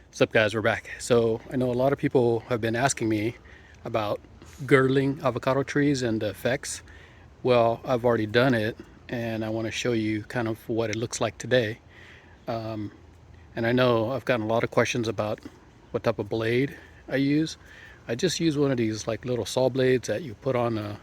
What's up, guys? We're back. So I know a lot of people have been asking me about girdling avocado trees and the effects. Well, I've already done it, and I want to show you kind of what it looks like today. And I know I've gotten a lot of questions about what type of blade I use. I just use one of these like little saw blades that you put on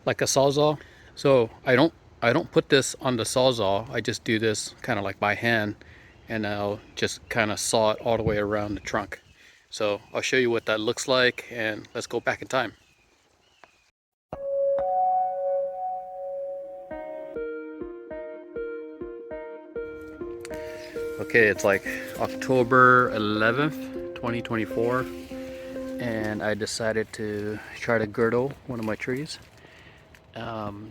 like a sawzall. So I don't put this on the sawzall. I just do this kind of like by hand, and I'll just kind of saw it all the way around the trunk. So I'll show you what that looks like, and let's go back in time. Okay, it's like October 11th, 2024, and I decided to try to girdle one of my trees.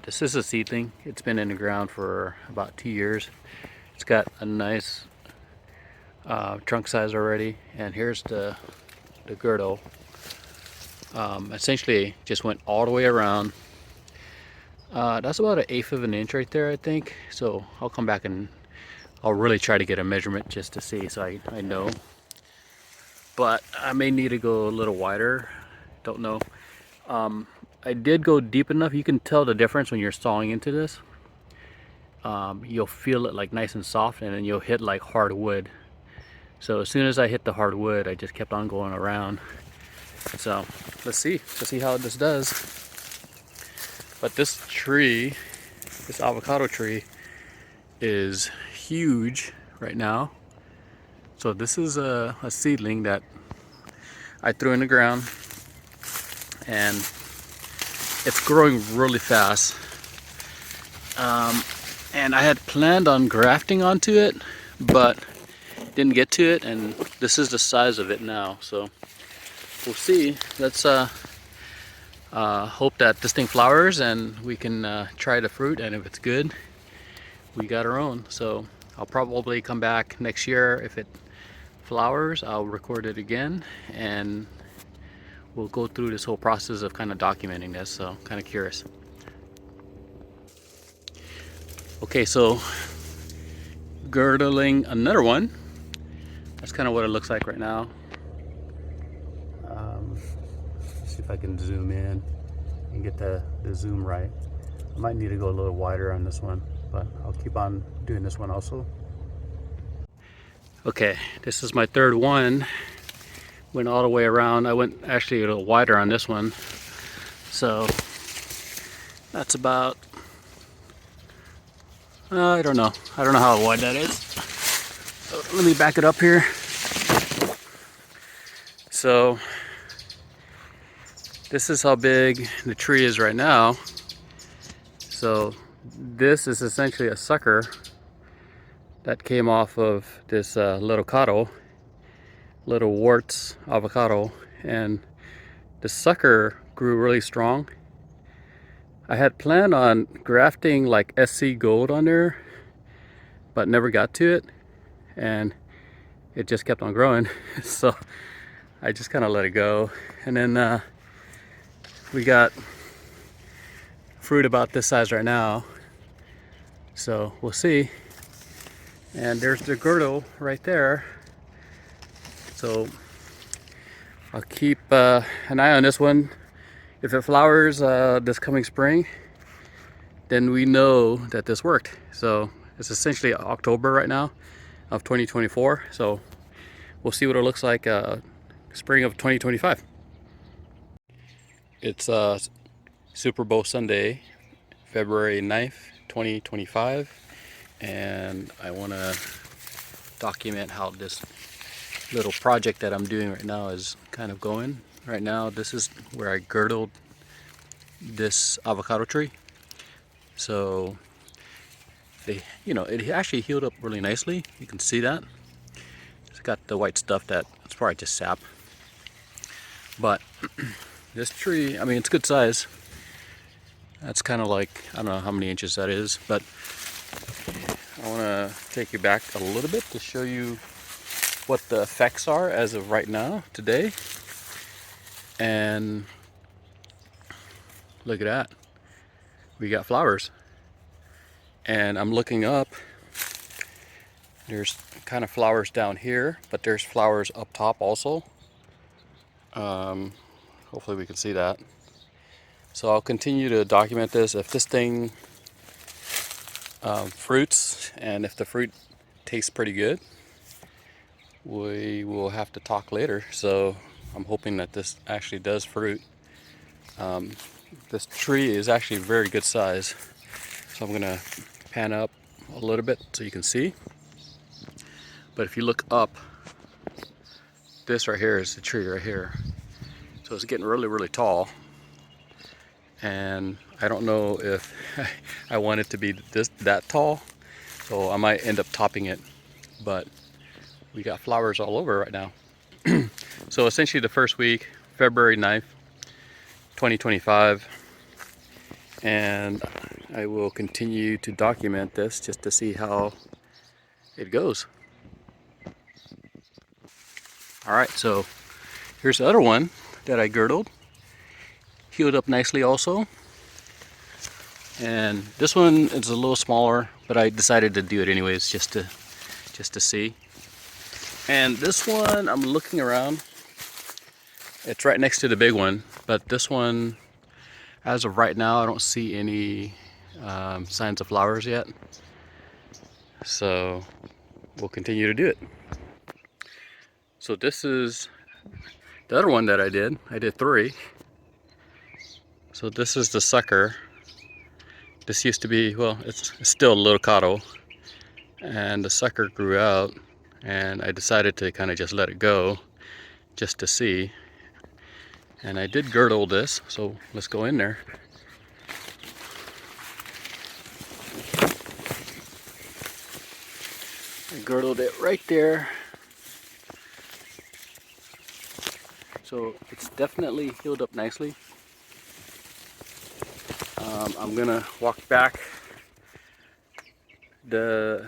This is a seedling. It's been in the ground for about 2 years. It's got a nice trunk size already, and here's the girdle. Essentially just went all the way around. That's about 1/8 of an inch right there, I think. So I'll come back and I'll really try to get a measurement just to see, so I know. But I may need to go a little wider. Don't know. I did go deep enough. You can tell the difference when you're sawing into this. You'll feel it like nice and soft, and then you'll hit like hard wood. So as soon as I hit the hard wood, I just kept on going around. So let's see how this does. But this tree, this avocado tree, is huge right now. So this is a seedling that I threw in the ground, and it's growing really fast. And I had planned on grafting onto it, but didn't get to it, and this is the size of it now. So we'll see. Let's hope that this thing flowers and we can try the fruit, and if it's good, we got our own. So I'll probably come back next year. If it flowers, I'll record it again, and we'll go through this whole process of kind of documenting this. So kind of curious. Okay, so girdling another one. That's kind of what it looks like right now. Let's see if I can zoom in and get the zoom right. I might need to go a little wider on this one, but I'll keep on doing this one also. Okay, this is my third one. Went all the way around. I went actually a little wider on this one. So that's about, I don't know how wide that is. So let me back it up here. So this is how big the tree is right now. So this is essentially a sucker that came off of this little warts avocado, and the sucker grew really strong. I had planned on grafting like SC Gold on there, but never got to it, and it just kept on growing. So I just kind of let it go. And then we got fruit about this size right now, so we'll see. And there's the girdle right there. So I'll keep an eye on this one. If it flowers this coming spring, then we know that this worked. So it's essentially October right now of 2024. So we'll see what it looks like spring of 2025. It's Super Bowl Sunday, February 9th, 2025. And I want to document how this little project that I'm doing right now is kind of going. Right now, this is where I girdled this avocado tree. So it actually healed up really nicely. You can see that. It's got the white stuff that it's probably just sap. But this tree, I mean, it's good size. That's kind of like, I don't know how many inches that is, but I want to take you back a little bit to show you what the effects are as of right now, today. And look at that. We got flowers. And I'm looking up, There's kind of flowers down here, but there's flowers up top also. Hopefully we can see that. So I'll continue to document this. If this thing fruits, and if the fruit tastes pretty good, we will have to talk later. So I'm hoping that this actually does fruit. This tree is actually very good size. So I'm gonna pan up a little bit so you can see. But if you look up, this right here is the tree right here. So it's getting really, really tall. And I don't know if I want it to be that tall. So I might end up topping it. But we got flowers all over right now. So essentially the first week, February 9th, 2025. And I will continue to document this just to see how it goes. Alright, so here's the other one that I girdled. Healed up nicely also. And this one is a little smaller, but I decided to do it anyways just to see. And this one, I'm looking around. It's right next to the big one, but this one, as of right now, I don't see any signs of flowers yet. So we'll continue to do it. So this is the other one that I did. I did 3. So this is the sucker. This used to be, well, it's still a little avocado, and the sucker grew out, and I decided to kind of just let it go just to see. And I did girdle this, so let's go in there. I girdled it right there. So it's definitely healed up nicely. I'm gonna walk back. The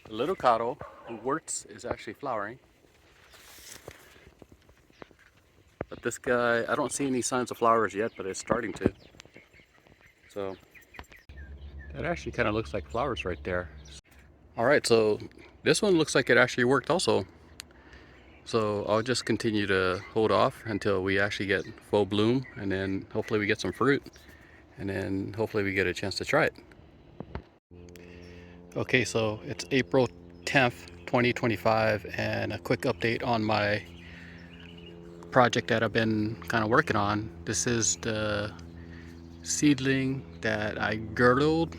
little avocado, the worts, is actually flowering. But this guy, I don't see any signs of flowers yet, but it's starting to. So that actually kind of looks like flowers right there. Alright, so this one looks like it actually worked also. So I'll just continue to hold off until we actually get full bloom, and then hopefully we get some fruit, and then hopefully we get a chance to try it. Okay, so it's April 10th, 2025, and a quick update on my project that I've been kind of working on. This is the seedling that I girdled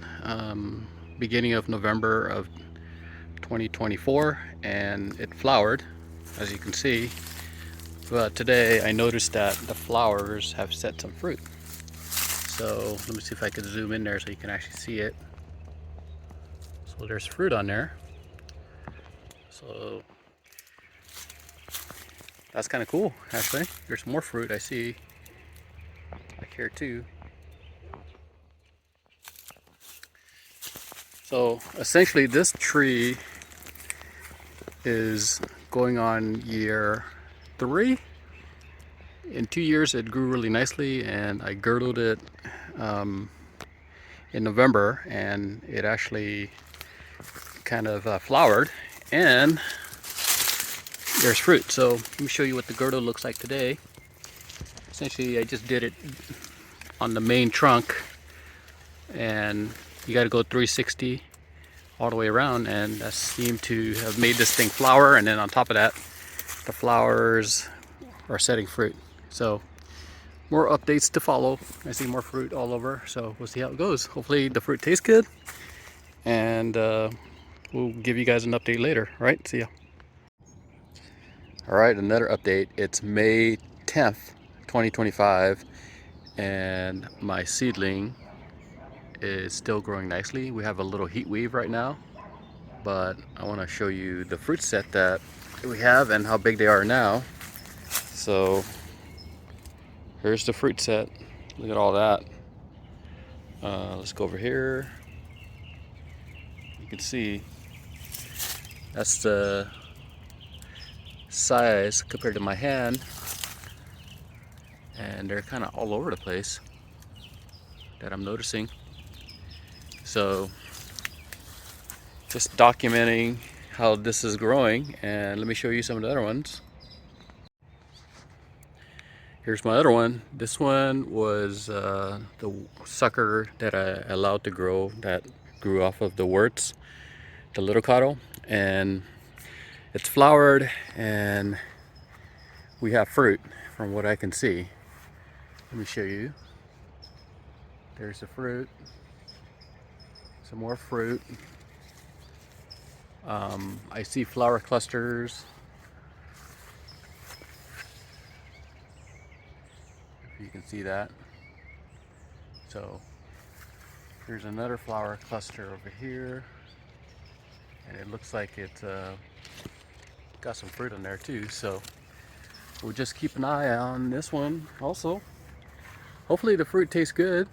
beginning of November of 2024, and it flowered, as you can see. But today I noticed that the flowers have set some fruit. So let me see if I can zoom in there so you can actually see it. So there's fruit on there. So that's kind of cool, actually. There's more fruit I see back here too. So essentially this tree is going on year 3. In 2 years it grew really nicely, and I girdled it in November, and it actually kind of flowered, and there's fruit. So let me show you what the girdle looks like today. Essentially I just did it on the main trunk, and you got to go 360 all the way around, and that seemed to have made this thing flower. And then on top of that, the flowers are setting fruit. So more updates to follow. I see more fruit all over, so we'll see how it goes. Hopefully the fruit tastes good, and we'll give you guys an update later. All right, see ya. All right, another update. It's May 10th, 2025, and my seedling is still growing nicely. We have a little heat wave right now, but I want to show you the fruit set that we have and how big they are now. So here's the fruit set. Look at all that. Let's go over here. You can see that's the size compared to my hand, and they're kind of all over the place that I'm noticing. So just documenting how this is growing, and let me show you some of the other ones. Here's my other one. This one was the sucker that I allowed to grow, that grew off of the worts, the little avocado, and it's flowered and we have fruit from what I can see. Let me show you. There's the fruit, some more fruit. I see flower clusters. If you can see that. So here's another flower cluster over here, and it looks like it's got some fruit in there too. So we'll just keep an eye on this one also. Hopefully the fruit tastes good.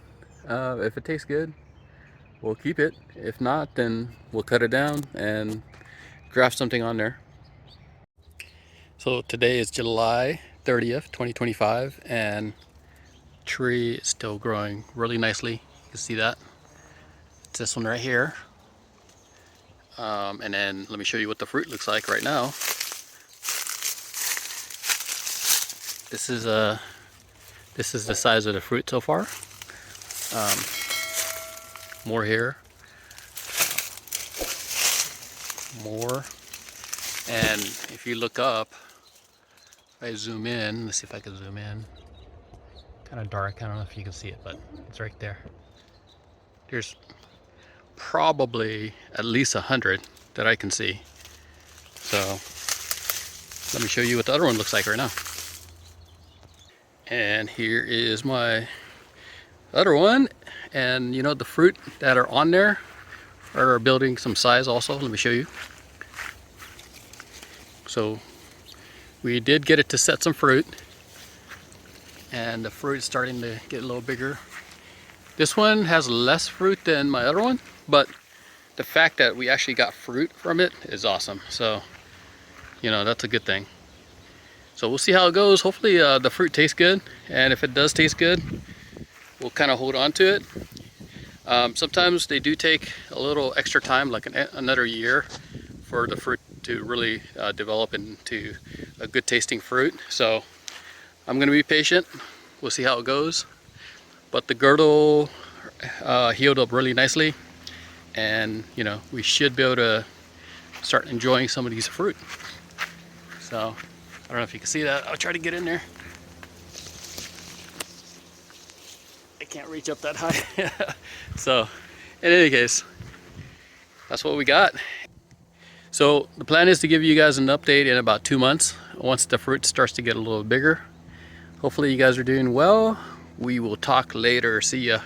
If it tastes good, we'll keep it. If not, then we'll cut it down and graft something on there. So today is July 30th, 2025, and tree is still growing really nicely. You can see that. It's this one right here. And then let me show you what the fruit looks like right now. This is the size of the fruit so far. More here. More. And if you look up, if I zoom in, let's see if I can zoom in. Kind of dark, I don't know if you can see it, but it's right there. There's probably at least 100 that I can see. So let me show you what the other one looks like right now. And here is my other one, and you know, the fruit that are on there are building some size also. Let me show you. So we did get it to set some fruit, and the fruit is starting to get a little bigger. This one has less fruit than my other one, but the fact that we actually got fruit from it is awesome. So, you know, that's a good thing. So we'll see how it goes. Hopefully the fruit tastes good, and if it does taste good, we'll kind of hold on to it. Sometimes they do take a little extra time, like another year, for the fruit to really develop into a good tasting fruit. So I'm going to be patient. We'll see how it goes. But the girdle healed up really nicely, and you know, we should be able to start enjoying some of these fruit. So I don't know if you can see that. I'll try to get in there. I can't reach up that high. So in any case, that's what we got. So the plan is to give you guys an update in about 2 months once the fruit starts to get a little bigger. Hopefully you guys are doing well. We will talk later. See ya.